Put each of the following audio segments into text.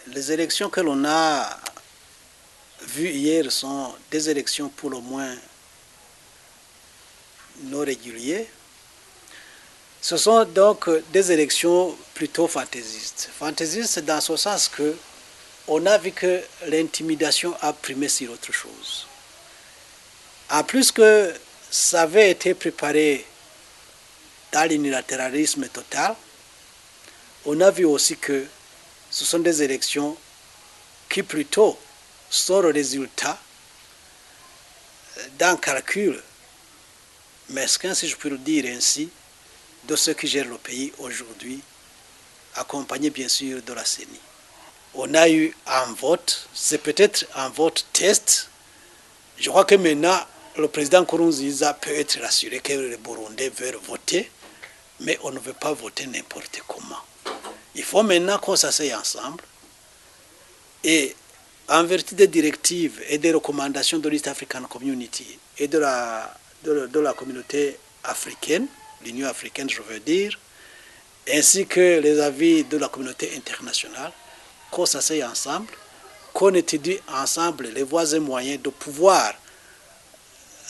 Les élections que l'on a vues hier sont des élections pour le moins non régulières. Ce sont donc des élections plutôt fantaisistes. Fantaisistes dans ce sens que on a vu que l'intimidation a primé sur autre chose. En plus que ça avait été préparé dans l'unilatéralisme total, on a vu aussi que ce sont des élections qui plutôt sont le résultat d'un calcul mesquin, si je peux le dire ainsi, de ceux qui gèrent le pays aujourd'hui, accompagnés bien sûr de la CENI. On a eu un vote, c'est peut-être un vote test. Je crois que maintenant, le président Nkurunziza peut être rassuré que les Burundais veulent voter, mais on ne veut pas voter n'importe comment. Il faut maintenant qu'on s'asseye ensemble et en vertu des directives et des recommandations de l'East African Community et de la communauté africaine, l'Union africaine je veux dire, ainsi que les avis de la communauté internationale, qu'on s'asseye ensemble, qu'on étudie ensemble les voies et moyens de pouvoir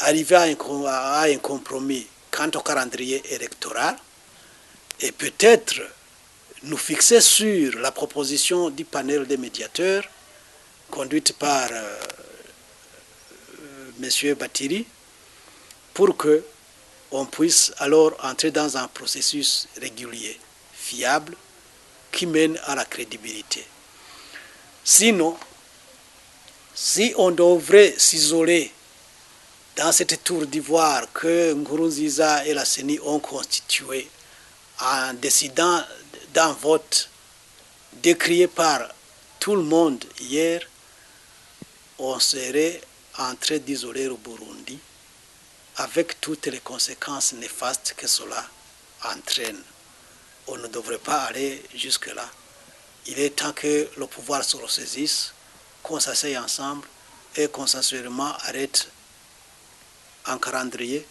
arriver à un compromis quant au calendrier électoral et peut-être nous fixer sur la proposition du panel des médiateurs conduite par M. Batiri pour que on puisse alors entrer dans un processus régulier, fiable, qui mène à la crédibilité. Sinon, si on devrait s'isoler dans cette tour d'ivoire que Nkurunziza et la CENI ont constitué en décidant d'un vote décrié par tout le monde hier, on serait en train d'isoler le Burundi avec toutes les conséquences néfastes que cela entraîne. On ne devrait pas aller jusque-là. Il est temps que le pouvoir se ressaisisse, qu'on s'asseye ensemble et consensuellement arrête un calendrier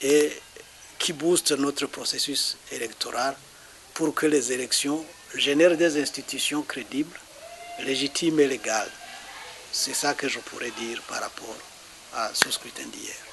et qui booste notre processus électoral pour que les élections génèrent des institutions crédibles, légitimes et légales. C'est ça que je pourrais dire par rapport à ce scrutin d'hier.